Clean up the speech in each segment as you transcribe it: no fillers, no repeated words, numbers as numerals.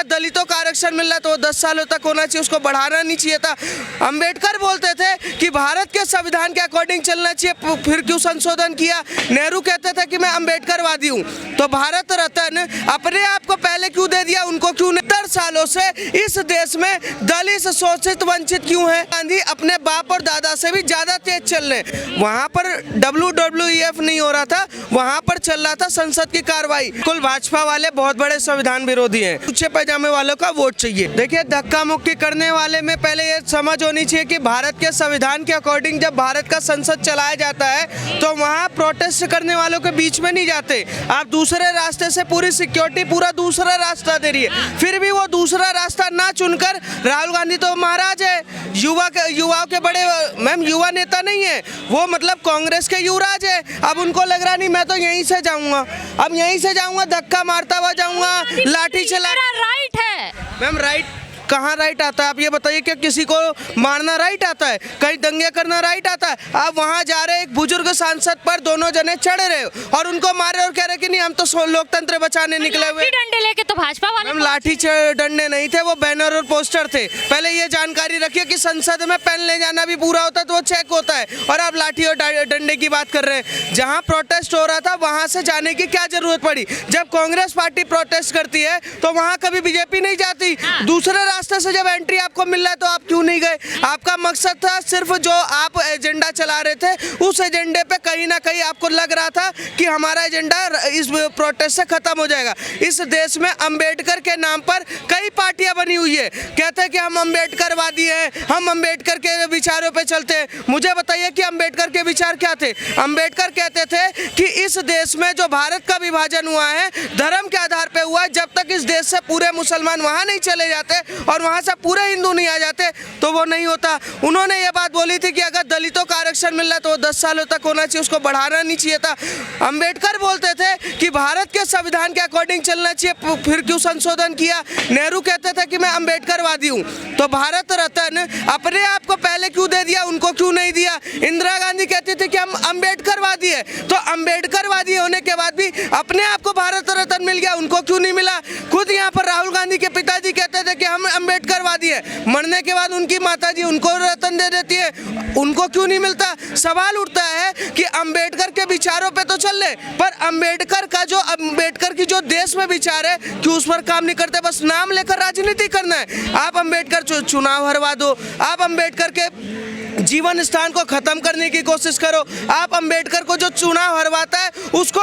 अगर दलितों का आरक्षण मिल रहा है तो वो 10 सालों तक होना चाहिए, उसको बढ़ाना नहीं चाहिए था। अंबेडकर बोलते थे कि भारत के संविधान के अकॉर्डिंग चलना चाहिए, फिर क्यों संशोधन किया। नेहरू कहते थे कि मैं अंबेडकरवादी हूँ, तो भारत रत्न अपने आप को पहले क्यों दे दिया, उनको क्यों नहीं। 70 सालों से इस देश में दलित शोषित वंचित क्यों है। गांधी अपने बाप और दादा से भी ज्यादा तेज चल रहे। वहाँ पर WWF नहीं हो रहा था, वहाँ पर चल रहा था संसद की कार्रवाई। कुल भाजपा वाले बहुत बड़े संविधान विरोधी हैं, ऊंचे पैजामे वालों का वोट चाहिए। देखिए, धक्का मुक्की करने वाले में पहले ये समझ होनी चाहिए कि भारत के संविधान के अकॉर्डिंग जब भारत का संसद चलाया जाता है तो वहाँ प्रोटेस्ट करने वालों के बीच में नहीं जाते। आप दूसरे रास्ते से पूरी सिक्योरिटी पूरा दूसरा रास्ता दे रही है, फिर भी वो दूसरा रास्ता ना चुनकर राहुल गांधी तो महाराज है, युवाओं के बड़े, मैम युवा नेता नहीं है वो, मतलब कांग्रेस के युवराज है। अब उनको लग रहा नहीं मैं तो यहीं से जाऊंगा, अब यहीं से जाऊंगा, धक्का मारता हुआ जाऊंगा, लाठी चला। राइट है मैम, राइट कहाँ राइट आता है? आप ये बताइए कि किसी को मारना राइट आता है, कहीं दंगे करना राइट आता है? आप वहाँ जा रहे एक बुजुर्ग सांसद पर दोनों जने चढ़ रहे और उनको मार रहे और कह रहे कि नहीं हम तो लोकतंत्र बचाने निकले हुए। डंडे लेके तो भाजपा वाले। मैम, लाठी डंडे नहीं थे, वो बैनर और पोस्टर थे। पहले ये जानकारी रखिए कि संसद में पेन ले जाना भी पूरा होता है तो वो चेक होता है, और आप लाठी और डंडे की बात कर रहे हैं। जहाँ प्रोटेस्ट हो रहा था वहाँ से जाने की क्या जरूरत पड़ी? जब कांग्रेस पार्टी प्रोटेस्ट करती है तो वहाँ कभी बीजेपी नहीं जाती। दूसरे रास्ते से जब एंट्री आपको मिल रहा है तो आप क्यों नहीं गए? आपका मकसद था सिर्फ जो आप एजेंडा चला रहे थे, उस एजेंडे पे कहीं ना कहीं आपको लग रहा था कि हमारा एजेंडा इस प्रोटेस्ट से खत्म हो जाएगा। इस देश में अंबेडकर के नाम पर कई पार्टियां बनी हुई है, कहते हैं कि हम अंबेडकरवादी हैं, हम अंबेडकर के विचारों पे चलते हैं। मुझे बताइए कि अंबेडकर के विचार क्या थे? अंबेडकर कहते थे कि इस देश में जो भारत का विभाजन हुआ है धर्म के आधार पे हुआ है, जब तक इस देश से पूरे मुसलमान वहां नहीं चले जाते और वहां से पूरे हिंदू नहीं आ जाते तो वो नहीं होता। उन्होंने ये बात बोली थी कि अगर दलितों का आरक्षण मिल रहा है तो वो 10 सालों तक होना चाहिए, उसको बढ़ाना नहीं चाहिए था। अंबेडकर बोलते थे कि भारत के संविधान के अकॉर्डिंग चलना चाहिए, फिर क्यों संशोधन किया। नेहरू कहते थे कि मैं अंबेडकरवादी हूँ, तो भारत रत्न अपने आप को पहले क्यों दे दिया, उनको क्यों नहीं दिया। इंदिरा गांधी कहती थी कि हम अंबेडकरवादी है, तो अंबेडकरवादी होने के बाद भी अपने आप को भारत रत्न मिल गया, उनको क्यों नहीं मिला। खुद यहाँ पर राहुल गांधी के पिताजी कहते थे कि हम अंबेडकरवादी है, मरने के बाद उनकी माताजी उनको रत्न दे देती है, उनको क्यों नहीं मिलता। सवाल उठता है कि अंबेडकर के विचारों पे तो चल रहे, पर अंबेडकर की जो देश में विचार है क्यों उस पर काम नहीं करते? बस नाम लेकर राजनीति करना है। आप अंबेडकर चुनाव हरवा दो, आप अंबेडकर के जीवन स्थान को खत्म करने की कोशिश करो, आप अंबेडकर को जो चुनाव हरवाता है उसको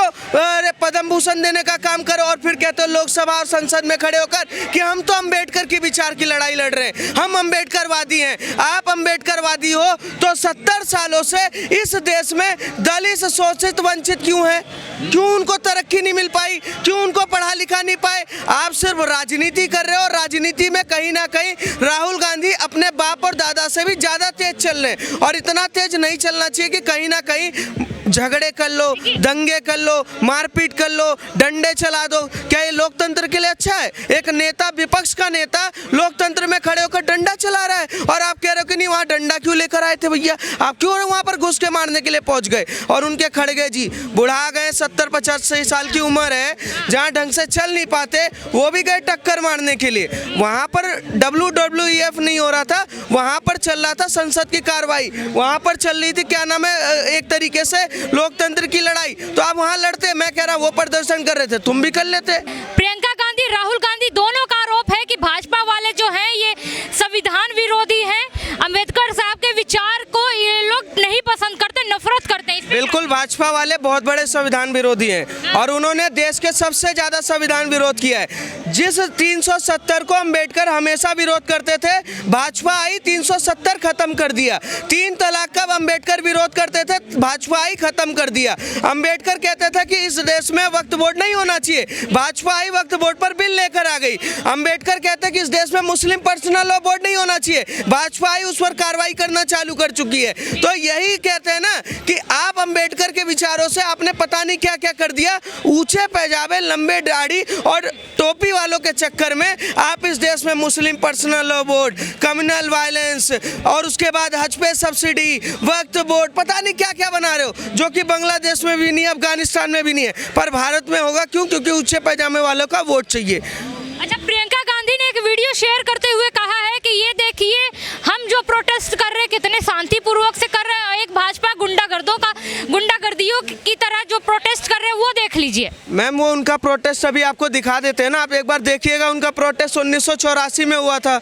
पद्म भूषण देने का काम करो, और फिर कहते हो लोकसभा और संसद में खड़े होकर कि हम तो अंबेडकर की विचार की लड़ाई लड़ रहे हैं, हम अंबेडकरवादी हैं। आप अंबेडकरवादी हो तो 70 सालों से इस देश में दलित शोषित वंचित क्यों है? क्यों उनको तरक्की नहीं मिल पाई? क्यों उनको पढ़ा लिखा नहीं पाए? आप सिर्फ राजनीति कर रहे हो, और राजनीति में कहीं ना कहीं राहुल गांधी अपने बाप और दादा से भी ज्यादा तेज चल रहे हैं, और इतना तेज नहीं चलना चाहिए कि कहीं ना कहीं झगड़े कर लो, दंगे कर लो, मारपीट कर लो, डंडे चला दो। क्या ये लोकतंत्र के लिए अच्छा है? एक नेता, विपक्ष का नेता लोकतंत्र में खड़े होकर डंडा चला रहा है, और आप कह रहे हो कि नहीं वहाँ डंडा क्यों लेकर आए थे भैया, आप क्यों वहाँ पर घुस के मारने के लिए पहुंच गए? और उनके खड़गे जी बुढ़ा गए, 70-85 साल की उम्र है, जहाँ ढंग से चल नहीं पाते, वो भी गए टक्कर मारने के लिए। वहाँ पर WWF नहीं हो रहा था, वहाँ पर चल रहा था संसद की कार्रवाई, वहाँ पर चल रही थी क्या नाम है, एक तरीके से लोकतंत्र की लड़ाई। तो आप वहाँ लड़ते, मैं कह रहा वो प्रदर्शन कर रहे थे, तुम भी कर लेते। प्रियंका गांधी, राहुल गांधी दोनों का आरोप है कि भाजपा वाले जो हैं ये संविधान विरोधी हैं, अंबेडकर साहब के विचार को ये लोग नहीं पसंद करते, नफरत करते हैं। बिल्कुल, भाजपा वाले बहुत बड़े संविधान विरोधी हैं, और उन्होंने देश के सबसे ज्यादा संविधान विरोध किया है। जिस 370 को अंबेडकर हमेशा विरोध करते थे, भाजपा आई 370 खत्म कर दिया। 3 तलाक का अंबेडकर विरोध करते थे, भाजपा आई खत्म कर दिया। अंबेडकर कहते थे कि इस देश में वक्फ बोर्ड नहीं होना चाहिए, भाजपा आई वक्फ बोर्ड पर बिल लेकर आ गई। अंबेडकर कहते हैं कि इस देश में मुस्लिम पर्सनल लॉ बोर्ड नहीं होना चाहिए, भाजपा आई उस पर कार्रवाई करना चालू कर चुकी है। तो यही कहते हैं ना कि आप अंबेडकर के विचारों से आपने पता नहीं क्या क्या कर दिया। ऊंचे पैजामे, लंबे दाढ़ी और टोपी वालों के चक्कर में आप इस देश में Muslim personal law board, communal violence, और उसके बाद हज पे सब्सिडी, वक्फ बोर्ड, पता नहीं क्या क्या बना रहे हो, जो कि बांग्लादेश में भी नहीं, अफगानिस्तान में भी नहीं है, पर भारत में होगा। क्यों? क्योंकि ऊंचे पैजामे वालों का वोट चाहिए। अच्छा, प्रियंका गांधी शेयर करते हुए कहा है कि ये देखिए हम जो प्रोटेस्ट कर रहे हैं कितने शांतिपूर्वक से कर रहे हैं, और एक भाजपा गुंडागर्दियों की तरह जो प्रोटेस्ट कर रहे हैं वो देख लीजिए। मैम वो उनका प्रोटेस्ट अभी आपको दिखा देते हैं ना, आप एक बार देखिएगा। उनका प्रोटेस्ट 1984 में हुआ था,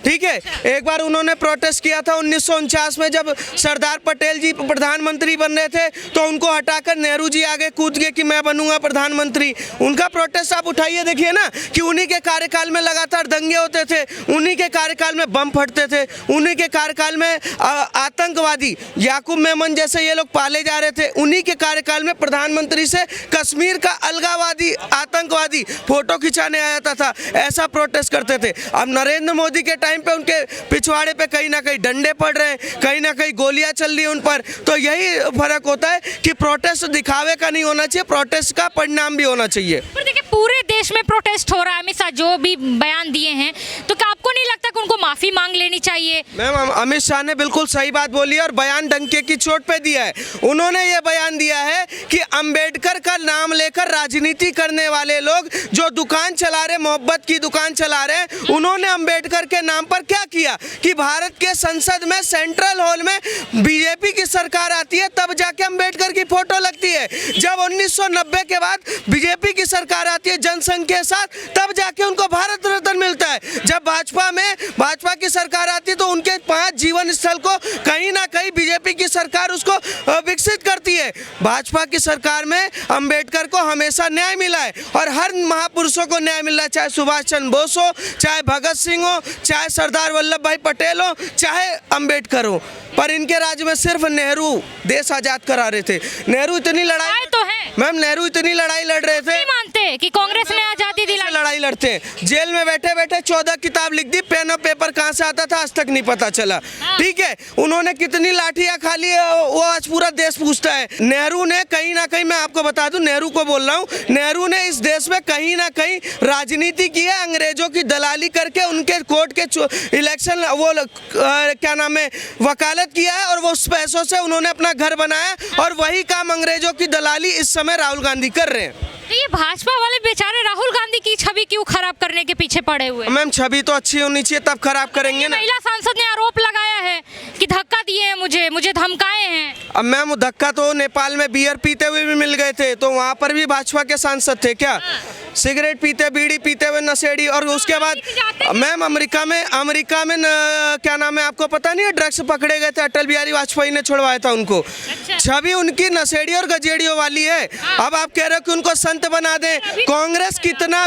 ठीक है। एक बार उन्होंने प्रोटेस्ट किया था 1949 में, जब सरदार पटेल जी प्रधानमंत्री बन रहे थे तो उनको हटाकर नेहरू जी आगे कूद गए कि मैं बनूंगा प्रधानमंत्री। उनका प्रोटेस्ट आप उठाइए, देखिए ना कि उन्हीं के कार्यकाल में लगातार दंगे होते थे, उन्हीं के कार्यकाल में बम फटते थे, उन्हीं के कार्यकाल में आतंकवादी याकूब मेमन जैसे ये लोग पाले जा रहे थे, उन्हीं के कार्यकाल में प्रधानमंत्री से कश्मीर का अलगाववादी आतंकवादी फोटो खिंचाने आ जाता था। ऐसा प्रोटेस्ट करते थे। अब नरेंद्र मोदी के टाइम पे उनके पिछवाड़े पे कहीं ना कहीं डंडे पड़ रहे हैं, कहीं ना कहीं गोलियां चल रही हैं उन पर। तो यही फर्क होता है कि प्रोटेस्ट दिखावे का नहीं होना चाहिए, प्रोटेस्ट का परिणाम भी होना चाहिए। पर देखिए पूरे देश में प्रोटेस्ट हो रहा है, अमित शाह जो भी बयान दिए हैं, तो क्या आपको नहीं लगता कि उनको माफी मांग लेनी चाहिए? मैम अमित शाह ने बिल्कुल सही बात बोली है और बयान डंके की चोट पे दिया है। उन्होंने ये बयान दिया है कि अंबेडकर का नाम लेकर राजनीति करने वाले लोग जो दुकान चला रहे, मोहब्बत की दुकान चला रहे हैं, उन्होंने अंबेडकर के नाम पर क्या किया कि भारत के संसद में सेंट्रल हॉल में बीजेपी की सरकार आती है तब जाके अंबेडकर की फोटो लगती है। जब 1990 के बाद बीजेपी की सरकार आती है जनसंघ के साथ, तब जाके उनको भारत रत्न मिलता है। जब भाजपा की सरकार आती है तो उनके 5 जीवन स्थल को कहीं ना कहीं बीजेपी की सरकार उसको विकसित करती है। भाजपा की सरकार में अंबेडकर को हमेशा न्याय मिला है और हर महापुरुषों को न्याय मिला है, चाहे सुभाष चंद्र बोस हो, चाहे भगत सिंह हो, चाहे सरदार वल्लभ भाई पटेल हो, चाहे अंबेडकर हो। पर इनके राज्य में सिर्फ नेहरू देश आजाद करा रहे थे। नेहरू इतनी लड़ाई तो है मैम, नेहरू इतनी लड़ाई लड़ रहे थे, नहीं मानते कि कांग्रेस ने आजादी दिलाई? लड़ाई लड़ते हैं, जेल में बैठे बैठे 14 किताब लिख दी, पेन और पेपर कहाँ से आता था आज तक नहीं पता चला। ठीक है, उन्होंने कितनी लाठियां खा ली वो आज पूरा देश पूछता है। नेहरू ने कहीं ना कहीं, मैं आपको बता दूं, नेहरू को बोल रहा हूँ, नेहरू ने इस देश में कहीं ना कहीं राजनीति की है, अंग्रेजों की दलाली करके उनके कोर्ट के इलेक्शन वो क्या नाम है वकालत किया है और वो उस पैसों से उन्होंने अपना घर बनाया और वही काम अंग्रेजों की दलाली इस समय राहुल गांधी कर रहे हैं। तो ये भाजपा वाले बेचारे राहुल गांधी की छवि क्यों खराब करने के पीछे पड़े हुए? मैम छवि तो अच्छी होनी चाहिए तब खराब करेंगे ना। महिला सांसद ने आरोप लगाया है कि धक्का दिए हैं, मुझे धमकाए हैं। अब मैम धक्का तो नेपाल में बियर पीते हुए भी मिल गए थे, तो वहाँ पर भी भाजपा के सांसद थे क्या? सिगरेट पीते, बीड़ी पीते हुए नशेड़ी। और उसके बाद मैम अमेरिका में क्या नाम है आपको पता नहीं है, ड्रग्स पकड़े गए थे, अटल बिहारी वाजपेयी ने छुड़वाया था उनको। छवि उनकी नशेड़ी और गजेड़ियों वाली है। अब आप कह रहे हो कि उनको संत बना दें। कांग्रेस कितना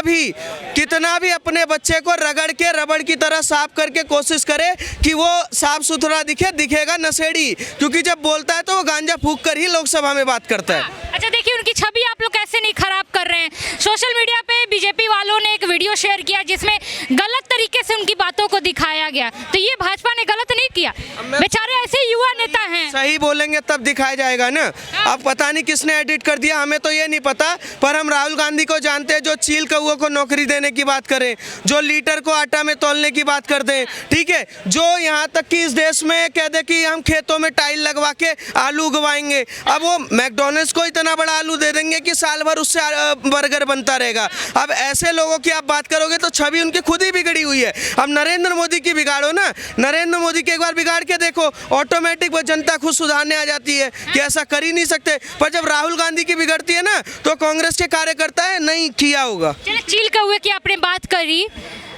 भी अपने बच्चे को रगड़ के रबड़ की तरह साफ करके कोशिश करे कि वो साफ सुथरा दिखेगा नशेड़ी, क्योंकि जब बोलता है तो वो गांजा फूंक कर ही लोकसभा में बात करता है। अच्छा देखिए उनकी छवि आप लोग कैसे नहीं खराब कर रहे हैं। सोशल मीडिया पे बीजेपी वालों ने एक वीडियो शेयर किया जिसमें गलत तरीके से उनकी बातों को दिखाया गया, तो ये भाजपा ने गलत नहीं किया, बेचारे ऐसे युवा नेता हैं। सही बोलेंगे तब दिखाया जाएगा ना। अब पता नहीं किसने एडिट कर दिया, हमें तो ये नहीं पता, पर हम राहुल गांधी को जानते हैं जो चील कौओं को नौकरी देने की बात करें, जो लीटर को आटा में तौलने की बात कर दें, ठीक है, जो यहाँ तक कि इस देश में कह दे कि हम खेतों में टाइल लगवा के आलू उगवाएंगे। अब वो मैकडॉनल्ड्स को इतना बड़ा आलू दे देंगे कि साल भर उससे बर्गर बनता रहेगा। अब ऐसे लोगों की आप बात करोगे तो छवि उनकी खुद ही बिगड़ी हुई है। अब नरेंद्र मोदी की बिगाड़ो ना, नरेंद्र मोदी की एक बार बिगाड़ के देखो, ऑटोमेटिक वो जनता खुद सुधारने आ जाती है कि ऐसा कर ही नहीं सकते। पर जब राहुल गांधी की बिगड़ती है ना तो कांग्रेस के कार्यकर्ता है नहीं किया होगा। चलिए चील कौए की आपने बात करी,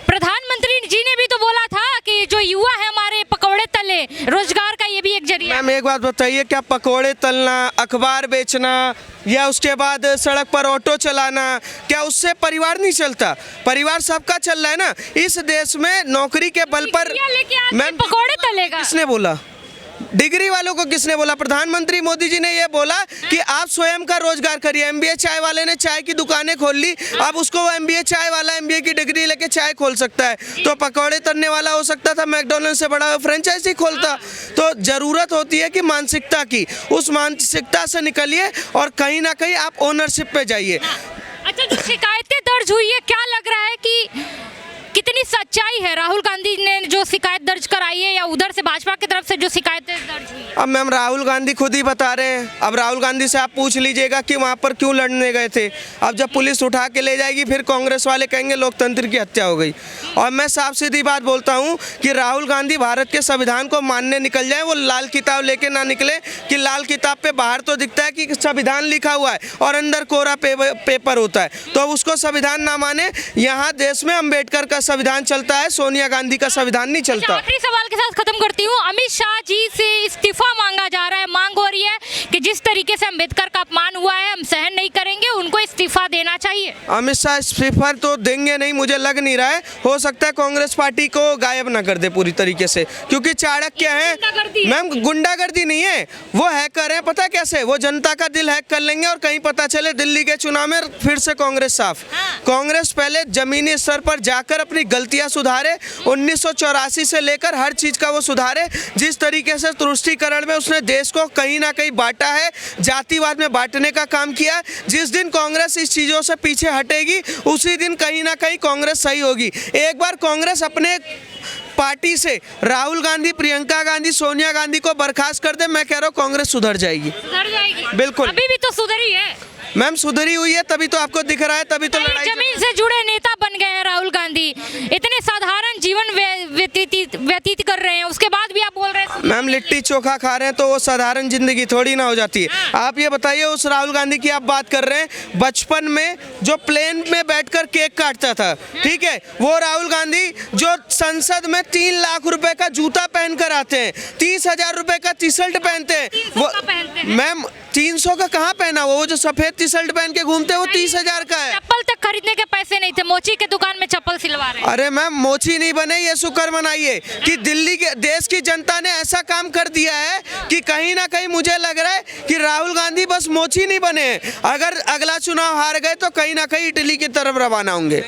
प्रधानमंत्री जी ने भी तो बोला था कि जो युवा है हमारे पकौड़े तले, रोजगार का ये भी एक जरिया। मैम एक बात बताइए, क्या पकौड़े तलना, अखबार बेचना या उसके बाद सड़क पर ऑटो चलाना, क्या उससे परिवार नहीं चलता? परिवार सबका चल रहा है ना इस देश में। नौकरी के बल पर मैम पकौड़े तलेगा किसने बोला? डिग्री वालों को किसने बोला? प्रधानमंत्री मोदी जी ने ये बोला कि आप स्वयं का रोजगार करिए। एमबीए चाय वाले ने चाय की दुकानें खोल ली, अब उसको एमबीए चाय वाला एमबीए की डिग्री लेके चाय खोल सकता है, तो पकौड़े तलने वाला हो सकता था मैकडॉनल्ड से बड़ा फ्रेंचाइजी खोलता। तो जरूरत होती है कि मानसिकता की, उस मानसिकता से निकलिए और कहीं ना कहीं आप ओनरशिप पे जाइए। अच्छा जो शिकायतें दर्ज हुई है, क्या लग रहा है कि कितनी सच्चाई है? राहुल गांधी ने जो शिकायत दर्ज कराई है या उधर से भाजपा की तरफ से जो शिकायतें दर्ज हुई है? अब मैम राहुल गांधी खुद ही बता रहे हैं। अब राहुल गांधी से आप पूछ लीजिएगा कि वहाँ पर क्यों लड़ने गए थे। अब जब पुलिस उठा के ले जाएगी फिर कांग्रेस वाले कहेंगे लोकतंत्र की हत्या हो गई। और मैं साफ सीधी बात बोलता हूँ कि राहुल गांधी भारत के संविधान को मानने निकल जाए, वो लाल किताब लेके ना निकले कि लाल किताब पे बाहर तो दिखता है कि संविधान लिखा हुआ है और अंदर कोरा पेपर होता है, तो उसको संविधान ना माने। यहाँ देश में अंबेडकर का संविधान चलता है, सोनिया गांधी का संविधान नहीं चलता। आखिरी सवाल के साथ खत्म करती हूँ। अमित शाह जी से इस्तीफा मांगा जा रहा है, मांग हो रही है कि जिस तरीके से अंबेडकर का अपमान हुआ है हम सहन नहीं करेंगे, उनको इस्तीफा देना चाहिए। अमित शाह इस्तीफा तो देंगे नहीं, मुझे लग नहीं रहा है। हो सकता है कांग्रेस पार्टी को गायब ना कर दे पूरी तरीके से, क्योंकि चाणक्य है मैम, गुंडागर्दी नहीं है, वो हैकर है। पता कैसे? वो जनता का दिल हैक कर लेंगे और कहीं पता चले दिल्ली के चुनाव में फिर से कांग्रेस साफ। कांग्रेस पहले जमीनी स्तर पर जाकर अपनी गलतियां सुधारे, 1984 से लेकर हर चीज का वो सुधारे। जिस तरीके से तुष्टीकरण में उसने देश को कहीं ना कहीं बांटा है, जातिवाद में बांटने का काम किया है। जिस दिन कांग्रेस इस चीजों से पीछे हटेगी उसी दिन कहीं ना कहीं कांग्रेस सही होगी। एक बार कांग्रेस अपने पार्टी से राहुल गांधी, प्रियंका गांधी, सोनिया गांधी को बर्खास्त कर दे, मैं कह रहा हूँ कांग्रेस सुधर जाएगी। सुधर जाएगी बिल्कुल। अभी भी तो सुधरी है मैम, सुधरी हुई है तभी तो आपको दिख रहा है, तभी तो लड़ाई। जमीन से जुड़े नेता बन गए हैं राहुल गांधी, इतने साधारण जीवन व्यतीत कर रहे हैं, उसके बाद भी आप बोल रहे हैं। मैम लिट्टी चोखा खा रहे हैं तो वो साधारण जिंदगी थोड़ी ना हो जाती है। आप ये बताइए, उस राहुल गांधी की आप बात कर रहे हैं, बचपन में जो प्लेन में बैठकर केक काटता था, ठीक है, वो राहुल गांधी जो संसद में 3 लाख रुपए का जूता पहन कर आते हैं, 30,000 रुपए का टी शर्ट पहनते हैं। वो मैम 300 का कहाँ पहना? वो जो सफेद टी शर्ट पहन के घूमते हैं वो 30,000 का है। चप्पल तक खरीदने के पैसे नहीं थे, मोची के दुकान में चप्पल सिलवा रहे हैं। अरे मैम, मोची नहीं बने, ये शुक्र मनाइए कि दिल्ली के देश की जनता ने ऐसा काम कर दिया है कि कहीं ना कहीं मुझे लग रहा है कि राहुल गांधी बस मोची नहीं बने, अगर अगला चुनाव हार गए तो कहीं ना कहीं इटली की तरफ रवाना होंगे।